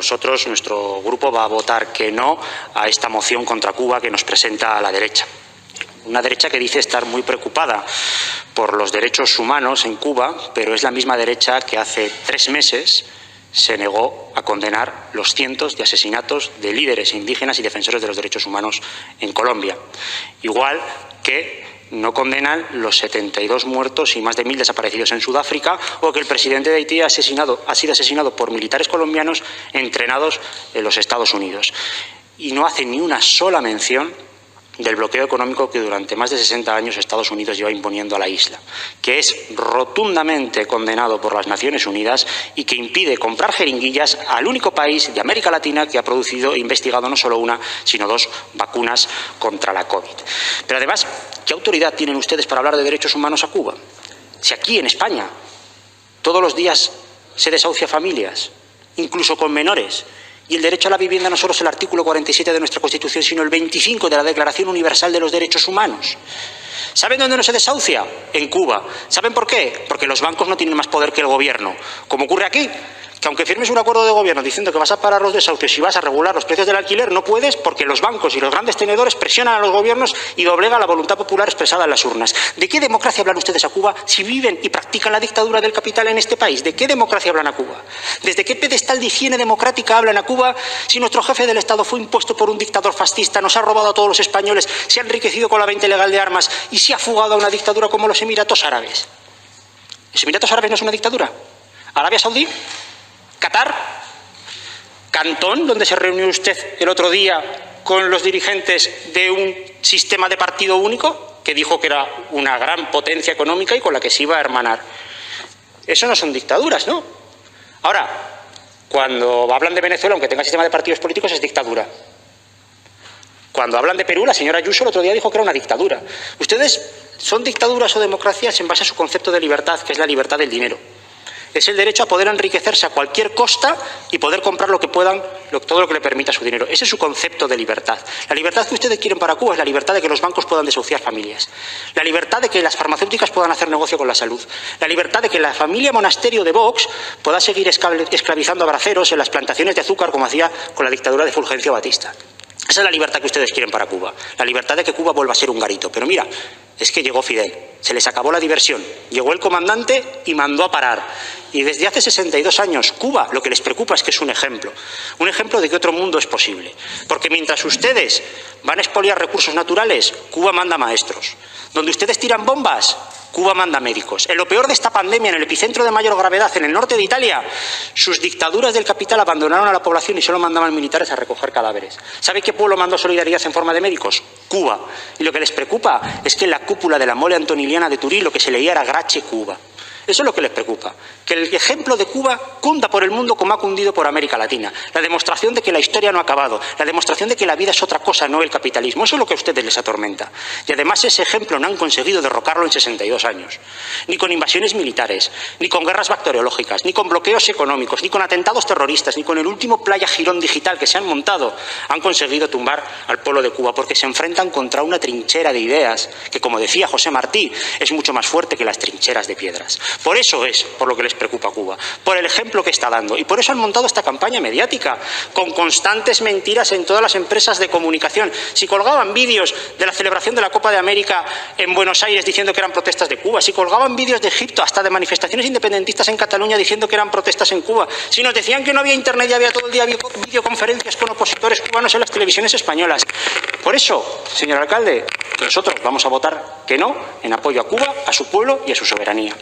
nosotros, nuestro grupo, va a votar que no a esta moción contra Cuba que nos presenta la derecha. Una derecha que dice estar muy preocupada por los derechos humanos en Cuba, pero es la misma derecha que hace 3 meses se negó a condenar los cientos de asesinatos de líderes indígenas y defensores de los derechos humanos en Colombia. Igual que no condenan los 72 muertos y más de 1000 desaparecidos en Sudáfrica, o que el presidente de Haití ha sido asesinado por militares colombianos entrenados en los Estados Unidos. Y no hace ni una sola mención del bloqueo económico que durante más de 60 años Estados Unidos lleva imponiendo a la isla, que es rotundamente condenado por las Naciones Unidas y que impide comprar jeringuillas al único país de América Latina que ha producido e investigado no solo una, sino 2 vacunas contra la COVID. Pero además, ¿qué autoridad tienen ustedes para hablar de derechos humanos a Cuba? Si aquí, en España, todos los días se desahucia familias, incluso con menores, y el derecho a la vivienda no solo es el artículo 47 de nuestra Constitución, sino el 25 de la Declaración Universal de los Derechos Humanos. ¿Saben dónde no se desahucia? En Cuba. ¿Saben por qué? Porque los bancos no tienen más poder que el gobierno. Como ocurre aquí, que aunque firmes un acuerdo de gobierno diciendo que vas a parar los desahucios y vas a regular los precios del alquiler, no puedes, porque los bancos y los grandes tenedores presionan a los gobiernos y doblegan la voluntad popular expresada en las urnas. ¿De qué democracia hablan ustedes a Cuba si viven y practican la dictadura del capital en este país? ¿De qué democracia hablan a Cuba? ¿Desde qué pedestal de higiene democrática hablan a Cuba si nuestro jefe del Estado fue impuesto por un dictador fascista, nos ha robado a todos los españoles, se ha enriquecido con la venta ilegal de armas y se ha fugado a una dictadura como los Emiratos Árabes? ¿Los Emiratos Árabes no es una dictadura? ¿Arabia Saudí? ¿Qatar? ¿Cantón, donde se reunió usted el otro día con los dirigentes de un sistema de partido único que dijo que era una gran potencia económica y con la que se iba a hermanar? Eso no son dictaduras, ¿no? Ahora, cuando hablan de Venezuela, aunque tenga sistema de partidos políticos, es dictadura. Cuando hablan de Perú, la señora Ayuso el otro día dijo que era una dictadura. Ustedes son dictaduras o democracias en base a su concepto de libertad, que es la libertad del dinero. Es el derecho a poder enriquecerse a cualquier costa y poder comprar lo que puedan, todo lo que le permita su dinero. Ese es su concepto de libertad. La libertad que ustedes quieren para Cuba es la libertad de que los bancos puedan desahuciar familias. La libertad de que las farmacéuticas puedan hacer negocio con la salud. La libertad de que la familia monasterio de Vox pueda seguir esclavizando a braceros en las plantaciones de azúcar como hacía con la dictadura de Fulgencio Batista. Esa es la libertad que ustedes quieren para Cuba. La libertad de que Cuba vuelva a ser un garito. Pero mira, es que llegó Fidel, se les acabó la diversión, llegó el comandante y mandó a parar. Y desde hace 62 años, Cuba lo que les preocupa es que es un ejemplo de que otro mundo es posible. Porque mientras ustedes van a expoliar recursos naturales, Cuba manda maestros. Donde ustedes tiran bombas, Cuba manda médicos. En lo peor de esta pandemia, en el epicentro de mayor gravedad, en el norte de Italia, sus dictaduras del capital abandonaron a la población y solo mandaban militares a recoger cadáveres. ¿Sabe qué pueblo mandó solidaridad en forma de médicos? Cuba. Y lo que les preocupa es que en la cúpula de la mole antoniliana de Turín lo que se leía era Grazie Cuba. Eso es lo que les preocupa, que el ejemplo de Cuba cunda por el mundo como ha cundido por América Latina. La demostración de que la historia no ha acabado, la demostración de que la vida es otra cosa, no el capitalismo. Eso es lo que a ustedes les atormenta. Y además ese ejemplo no han conseguido derrocarlo en 62 años. Ni con invasiones militares, ni con guerras bacteriológicas, ni con bloqueos económicos, ni con atentados terroristas, ni con el último Playa Girón digital que se han montado, han conseguido tumbar al pueblo de Cuba, porque se enfrentan contra una trinchera de ideas que, como decía José Martí, es mucho más fuerte que las trincheras de piedras. Por eso es por lo que les preocupa a Cuba, por el ejemplo que está dando. Y por eso han montado esta campaña mediática, con constantes mentiras en todas las empresas de comunicación. Si colgaban vídeos de la celebración de la Copa de América en Buenos Aires diciendo que eran protestas de Cuba, si colgaban vídeos de Egipto, hasta de manifestaciones independentistas en Cataluña diciendo que eran protestas en Cuba, si nos decían que no había internet y había todo el día videoconferencias con opositores cubanos en las televisiones españolas. Por eso, señor alcalde, nosotros vamos a votar que no en apoyo a Cuba, a su pueblo y a su soberanía.